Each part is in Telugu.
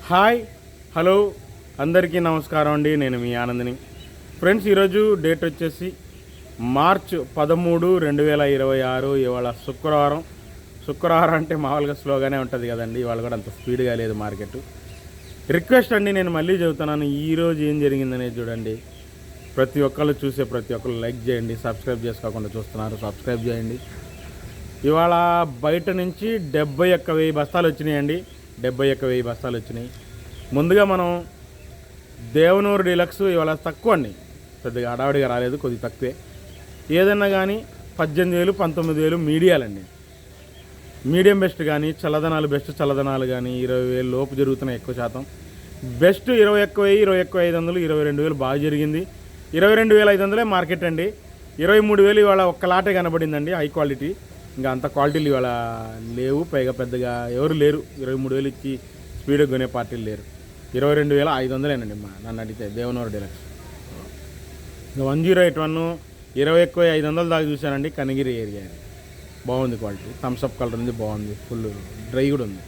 హాయ్ హలో అందరికీ నమస్కారం అండి. నేను మీ ఆనందిని. ఫ్రెండ్స్, ఈరోజు డేట్ వచ్చేసి మార్చ్ 13, 2026. ఇవాళ శుక్రవారం అంటే మామూలుగా స్లోగానే ఉంటుంది కదండి. ఇవాళ కూడా అంత స్పీడ్గా లేదు మార్కెట్. రిక్వెస్ట్ అండి, నేను మళ్ళీ చెబుతున్నాను, ఈరోజు ఏం జరిగిందనేది చూడండి. ప్రతి ఒక్కళ్ళు లైక్ చేయండి. సబ్స్క్రైబ్ చేసుకోకుండా చూస్తున్నారు, సబ్స్క్రైబ్ చేయండి. ఇవాళ బయట నుంచి 71,000 బస్తాలు వచ్చినాయండి. 71,000 బస్తాలు వచ్చినాయి. ముందుగా మనం దేవనూరు డీలక్స్ ఇవాళ తక్కువ అండి, పెద్దగా హడావిడిగా రాలేదు, కొద్ది తక్కువే. ఏదన్నా కానీ 18,000, 19,000 మీడియాలండి. మీడియం బెస్ట్ కానీ బెస్ట్ చల్లదనాలు కానీ 20,000 లోపు జరుగుతున్నాయి ఎక్కువ శాతం. బెస్ట్ 21,000, 21,500, 22,000 బాగా జరిగింది. 22,500 మార్కెట్ అండి. 23,000 ఇవాళ ఒక్క లాటే కనబడిందండి, హై క్వాలిటీ. ఇంకా అంత క్వాలిటీలు ఇవాళ లేవు, పైగా పెద్దగా ఎవరు లేరు. 23,000 ఇచ్చి స్పీడ్గా కొనే పార్టీలు లేరు. 22,500 నన్ను అడిగితే దేవనూరు డీలక్స్. 1081, 21,500 దాకా చూశానండి. కనిగిరి ఏరియా బాగుంది, క్వాలిటీ థమ్స్అప్ కలర్ ఉంది, బాగుంది, ఫుల్ డ్రై కూడా ఉంది.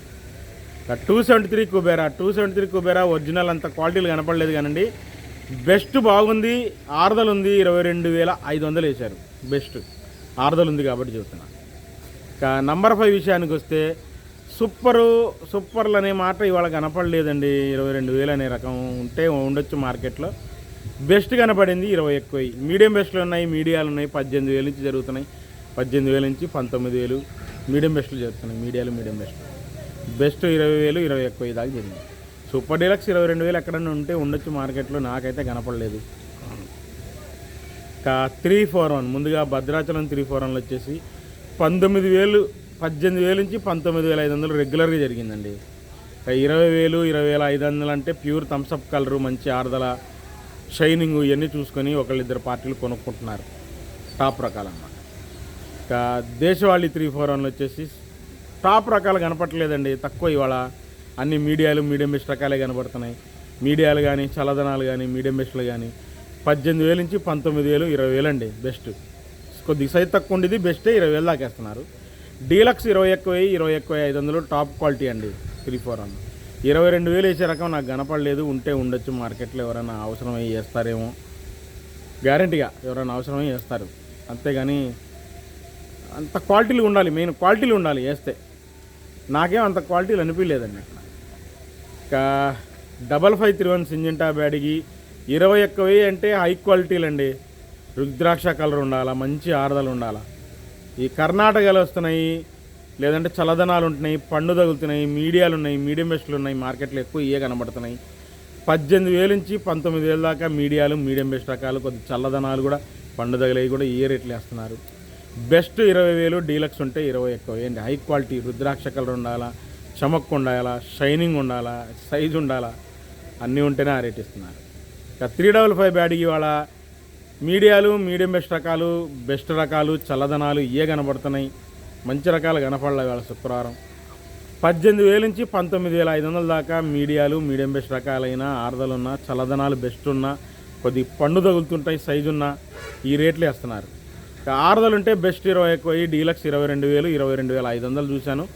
273 కుబేరా ఒరిజినల్ అంత క్వాలిటీలు కనపడలేదు కానండి. బెస్ట్ బాగుంది, ఆర్దలు ఉంది. 22,500 వేశారు. బెస్ట్ ఆర్దలు ఉంది కాబట్టి చెబుతున్నా. నంబర్ 5 విషయానికి వస్తే సూపర్లు అనే మాట ఇవాళ కనపడలేదండి. 22,000 అనే రకం ఉంటే ఉండొచ్చు మార్కెట్లో. బెస్ట్ కనపడింది 21,000. మీడియం బెస్ట్లు ఉన్నాయి, మీడియాలు ఉన్నాయి. 18,000 నుంచి జరుగుతున్నాయి. 18,000 నుంచి 19,000 మీడియం బెస్ట్లు జరుగుతున్నాయి. మీడియం బెస్ట్ 20,000, 21,000 దాకా జరిగింది. సూపర్ డీలక్స్ 22,000 ఎక్కడన్నా ఉంటే ఉండొచ్చు మార్కెట్లో, నాకైతే కనపడలేదు. 341 ముందుగా భద్రాచలం 341 వచ్చేసి 18,000 నుంచి 19,500 రెగ్యులర్గా జరిగిందండి. 20,000, 20,500 అంటే ప్యూర్ థమ్స్అప్ కలరు, మంచి ఆర్దల, షైనింగ్ ఇవన్నీ చూసుకొని ఒకళ్ళిద్దరు పార్టీలు కొనుక్కుంటున్నారు. టాప్ రకాలు అన్నమాట. దేశవాళీ 341 వచ్చేసి టాప్ రకాలు కనపట్లేదండి, తక్కువ. ఇవాళ అన్ని మీడియం బెస్ట్ రకాలే కనపడుతున్నాయి. మీడియాలు కానీ చల్లదనాలు కానీ మీడియం బెస్ట్లు కానీ 18,000 నుంచి 19,000, 20,000 అండి బెస్ట్. కొద్దిగా సైజ్ తక్కువ ఉండేది బెస్టే 20,000 దాకా వేస్తున్నారు. డీలక్స్ 21,000, 21,500 టాప్ క్వాలిటీ అండి. 341 22,000 వేసే రకం నాకు కనపడలేదు. ఉంటే ఉండొచ్చు మార్కెట్లో, ఎవరైనా అవసరమై చేస్తారేమో. గ్యారంటీగా ఎవరైనా అవసరమై చేస్తారు, అంతేగాని అంత క్వాలిటీలు ఉండాలి, మెయిన్ క్వాలిటీలు ఉండాలి వేస్తే. నాకేం అంత క్వాలిటీలు అనిపించలేదండి అక్కడ. ఇంకా 5531 సింజంటా బ్యాడిగి 21,000 అంటే హై క్వాలిటీలు అండి. రుద్రాక్ష కలర్ ఉండాలా, మంచి ఆర్దలు ఉండాలా. ఈ కర్ణాటకలో వస్తున్నాయి, లేదంటే చల్లదనాలు ఉంటున్నాయి, పండు తగులుతున్నాయి, మీడియాలు ఉన్నాయి, మీడియం బెస్ట్లు ఉన్నాయి. మార్కెట్లో ఎక్కువ ఇవే కనబడుతున్నాయి. 18,000 నుంచి 19,000 దాకా మీడియం బెస్ట్ రకాలు. కొద్ది చల్లదనాలు కూడా, పండు తగిలేవి కూడా ఏ రేట్లు వేస్తున్నారు. బెస్ట్ 20,000, డీలక్స్ ఉంటే 21,000 అండి. హై క్వాలిటీ రుద్రాక్ష కలర్ ఉండాలా, చమక్కు ఉండాలా, షైనింగ్ ఉండాలా, సైజు ఉండాలా, అన్నీ ఉంటేనే ఆ రేట్ ఇస్తున్నారు. ఇక 355 బ్యాడిగి వాళ్ళ మీడియం బెస్ట్ రకాలు, చల్లదనాలు ఇవే కనబడుతున్నాయి. మంచి రకాలు కనపడలే వాళ్ళ శుక్రవారం. 18,000 నుంచి 19,500 దాకా మీడియం బెస్ట్ రకాలైన ఆర్దలున్నా, చల్లదనాలు బెస్ట్ ఉన్నా, కొద్ది పండు తగులుతుంటాయి, సైజు ఉన్నా ఈ రేట్లు వేస్తున్నారు. ఆర్దలు ఉంటే బెస్ట్ 21,000, డీలక్స్ 22,000, 22,500 చూశాను.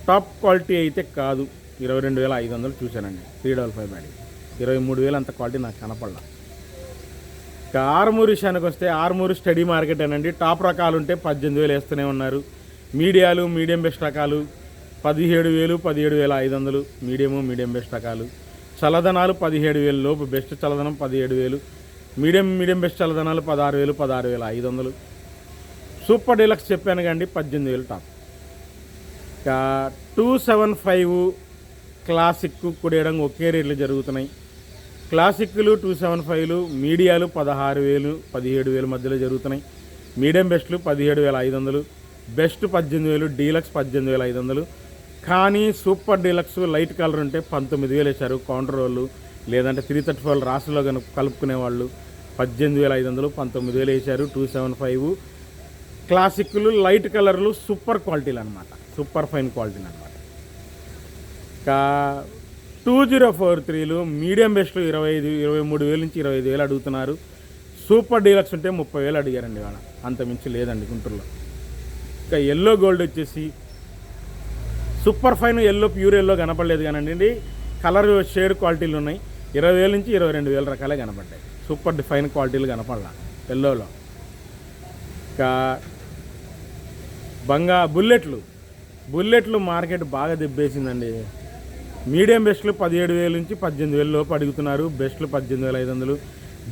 టాప్ క్వాలిటీ అయితే కాదు, 22,500 చూశానండి. 355 బ్యాడిగి 23,000 అంత క్వాలిటీ నాకు కనపడలా. ఇక ఆర్మూరు విషయానికి వస్తే ఆర్మూరు స్టడీ మార్కెట్ అనండి. టాప్ రకాలు ఉంటే 18,000 వేస్తూనే ఉన్నారు. మీడియం బెస్ట్ రకాలు 17,000, 17,500 మీడియం బెస్ట్ రకాలు. చల్లదనాలు 17,000 లోపు, బెస్ట్ చల్లదనం 17,000, మీడియం బెస్ట్ చల్లదనాలు 16,000, 16,500. సూపర్ డీలక్స్ చెప్పాను కండి 18,000 టాప్. ఇక 275 క్లాసిక్ కుడేయడం ఒకే రేట్లు జరుగుతున్నాయి. క్లాసిక్లు 275లు, మీడియాలు 16,000, 17,000 మధ్యలో జరుగుతున్నాయి. మీడియం బెస్ట్లు 17,500, బెస్ట్ 18,000, డీలక్స్ 18,500. కానీ సూపర్ డీలక్స్ లైట్ కలర్ ఉంటే 19,000 వేశారు కౌంటర్ వాళ్ళు, లేదంటే 334 రాసులో కలుపుకునే వాళ్ళు 18,500, 19,000 వేశారు. 275 క్లాసిక్లు లైట్ కలర్లు సూపర్ క్వాలిటీలు అనమాట, సూపర్ ఫైన్ క్వాలిటీలు అనమాట. ఇంకా 2043లు మీడియం బెస్ట్లు 23,000 నుంచి 25,000 అడుగుతున్నారు. సూపర్ డీలక్స్ ఉంటే 30,000 అడిగారండి వాళ్ళ, అంత మించి లేదండి గుంటూరులో. ఇంకా ఎల్లో గోల్డ్ వచ్చేసి super fine yellow, pure yellow కనపడలేదు కానండి. కలర్ షేడ్ క్వాలిటీలు ఉన్నాయి. 20,000 నుంచి 22,000 రకాలే కనపడ్డాయి. సూపర్ డిఫైన్ క్వాలిటీలు కనపడాల ఎల్లోలో. ఇంకా బుల్లెట్లు మార్కెట్ బాగా దెబ్బేసిందండి. మీడియం బెస్ట్లు 17,000 నుంచి 18,000 లోపు అడుగుతున్నారు. బెస్ట్లు 18,500.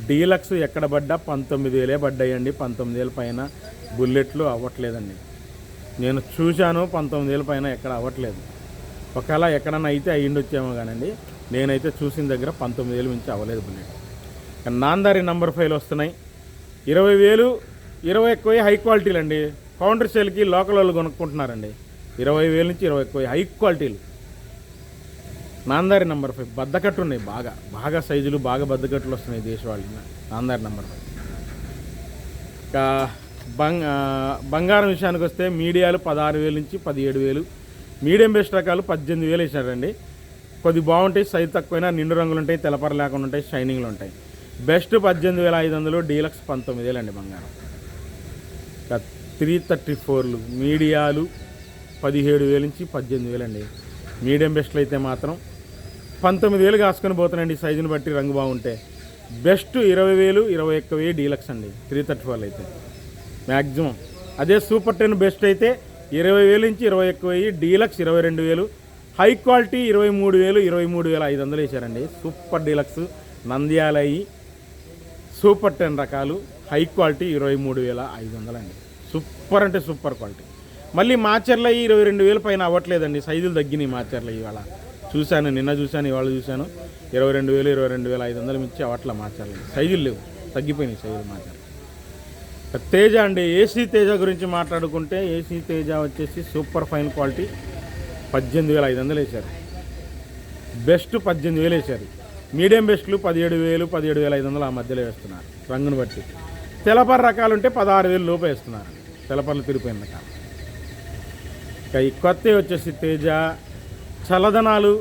డీలక్స్ ఎక్కడ పడ్డా 19,000 పడ్డాయండి. 19,000 పైన బుల్లెట్లు అవ్వట్లేదండి. నేను చూశాను, 19,000 పైన ఎక్కడ అవ్వట్లేదు. ఒకవేళ ఎక్కడన్నా అయితే అయ్యిండొచ్చేమో కానండి, నేనైతే చూసిన దగ్గర 19,000 నుంచి అవ్వలేదు బుల్లెట్. నాందారి నంబర్ 5 వస్తున్నాయి. 20,000, 20 ఎక్కువ హై క్వాలిటీలు అండి. కౌంటర్ సేల్కి లోకల్ వాళ్ళు కొనుక్కుంటున్నారండి. 20,000 నుంచి 20 ఎక్కువ హై క్వాలిటీలు. నాందారి నంబర్ 5 బద్దకట్టు ఉన్నాయి. బాగా సైజులు, బాగా బద్దకట్లు వస్తున్నాయి దేశవాళీ నాందారి నంబర్ 5. ఇంకా బంగారం విషయానికి వస్తే మీడియాలు 16,000 నుంచి 17,000. మీడియం బెస్ట్ రకాలు 18,000 వేసారండి. కొద్ది బాగుంటాయి, సైజు తక్కువైనా నిండు రంగులు ఉంటాయి, తెల్లపర లేకుండా ఉంటాయి, షైనింగ్లు ఉంటాయి. బెస్ట్ 18,500, డీలక్స్ 19,000 అండి బంగారం. 334లు మీడియాలు 17,000 నుంచి 18,000 అండి. మీడియం బెస్ట్లు అయితే మాత్రం 19,000 కాసుకొని పోతున్నాయండి సైజుని బట్టి, రంగు బాగుంటే. బెస్ట్ 20,000, 21,000 డీలక్స్ అండి. 334 అయితే మ్యాక్సిమం. అదే సూపర్ 10 బెస్ట్ అయితే 20,000 నుంచి 21,000, డీలక్స్ 22,000, హై క్వాలిటీ 23,000, 23,500 వేసారండి. సూపర్ డీలక్స్ నంద్యాలయి సూపర్ 10 రకాలు హై క్వాలిటీ 23,500 అండి. సూపర్ అంటే సూపర్ క్వాలిటీ. మళ్ళీ మాచర్లయి 22,000 పైన అవ్వట్లేదండి. సైజులు తగ్గినాయి మాచర్లయి. ఇవాళ చూశాను, నిన్న చూశాను, ఇవాళ చూశాను. 22,000, 22,500 మించి అవట్ల మాచర్లయి. సైజులు లేవు, తగ్గిపోయినాయి సైజులు మాచర్లు. తేజ అండి, ఏసీ తేజ గురించి మాట్లాడుకుంటే ఏసీ తేజ వచ్చేసి సూపర్ ఫైన్ క్వాలిటీ 18,500 వేశారు. బెస్ట్ 18,000 వేశారు. మీడియం బెస్ట్లు 17,000, 17,500 ఆ మధ్యలో వేస్తున్నారు రంగును బట్టి. తెల్లపర రకాలు ఉంటే 16,000 లోపు వేస్తున్నారు. తెల్లపరలు తిరిగిపోయిన రకాలు. ఇక ఈ కొత్త వచ్చేసి తేజ చల్లదనాలు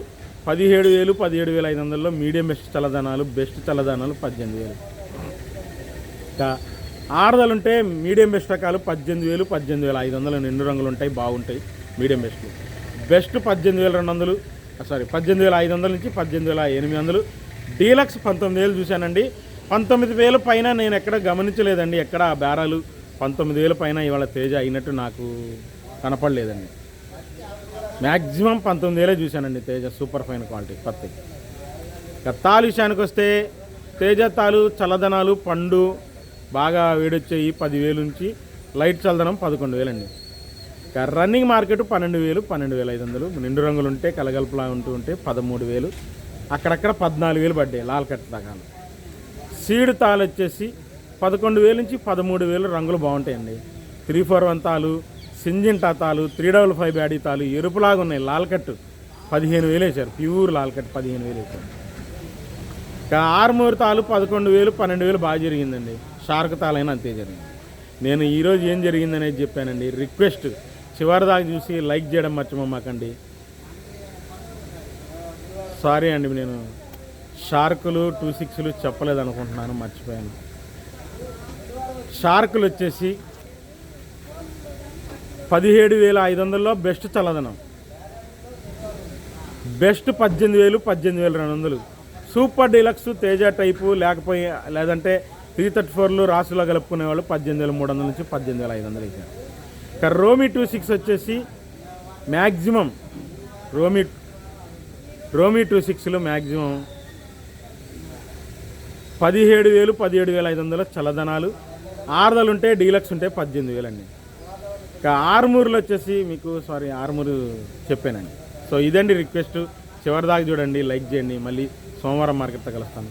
17,000, 17,500లో మీడియం బెస్ట్ చల్లదనాలు, బెస్ట్ చల్లదనాలు 18,000. ఇంకా ఆడదలు ఉంటే మీడియం బెస్ట్ రకాలు 18,000, 18,500 నిండు రంగులు ఉంటాయి, బాగుంటాయి మీడియం బెస్ట్లు. బెస్ట్ 18,500 నుంచి 18,800. డీలక్స్ 19,000 చూశానండి. 19,000 పైన నేను ఎక్కడ గమనించలేదండి. ఎక్కడ బేరాలు 19,000 పైన ఇవాళ తేజ అయినట్టు నాకు కనపడలేదండి. మ్యాక్సిమం 19,000 చూశానండి తేజ సూపర్ ఫైన్ క్వాలిటీ కొత్త. ఇక తాలు విషయానికి వస్తే తేజ తాలు చల్లదనాలు పండు బాగా వేడొచ్చాయి 10,000 నుంచి, లైట్ చల్లదనం 11,000 అండి. ఇక రన్నింగ్ మార్కెట్ 12,000, 12,500. నిండు రంగులు ఉంటే కలగలుపులా ఉంటే 13,000. అక్కడక్కడ 14,000 పడ్డాయి లాల్ కట్ రకాలు. సీడ్ తాలు వచ్చేసి 11,000 నుంచి 13,000. రంగులు బాగుంటాయండి. 341 తాలు, సింజింటా తాలు, 355 బ్యాడీ తాలు ఎరుపులాగా ఉన్నాయి. లాల్ కట్టు 15,000 వేశారు. ప్యూర్ లాల్ కట్ 15,000 వేశారు. ఇక ఆర్మూర్ తాలు 11,000, 12,000 బాగా జరిగిందండి. షార్క్ తాలైనా అంతే జరిగింది. నేను ఈరోజు ఏం జరిగిందనేది చెప్పానండి. రిక్వెస్ట్ చివరి దాకా చూసి లైక్ చేయడం మర్చిపోమాకండి. సారీ అండి, నేను షార్కులు 26లు చెప్పలేదు అనుకుంటున్నాను, మర్చిపోయాను. షార్కులు వచ్చేసి 17,500లో బెస్ట్ చల్లదనం, best 18,000, 18,200. Super deluxe Teja type లేదంటే 334లు రాసులో కలుపుకునే వాళ్ళు 18,300 నుంచి 18,500 వేసారు. ఇక రోమి 26 వచ్చేసి మ్యాక్సిమం రోమి 26లు మ్యాక్సిమం 17,000, 17,500 చల్లదనాలు. ఆరుదలు ఉంటే డీలక్స్ ఉంటే 18,000 అండి. ఇక ఆర్మూర్లో వచ్చేసి మీకు ఆర్మూరు చెప్పానండి. సో ఇదండి రిక్వెస్ట్. చివరి దాకా చూడండి, లైక్ చేయండి. మళ్ళీ సోమవారం మార్కెట్తో కలుస్తాను.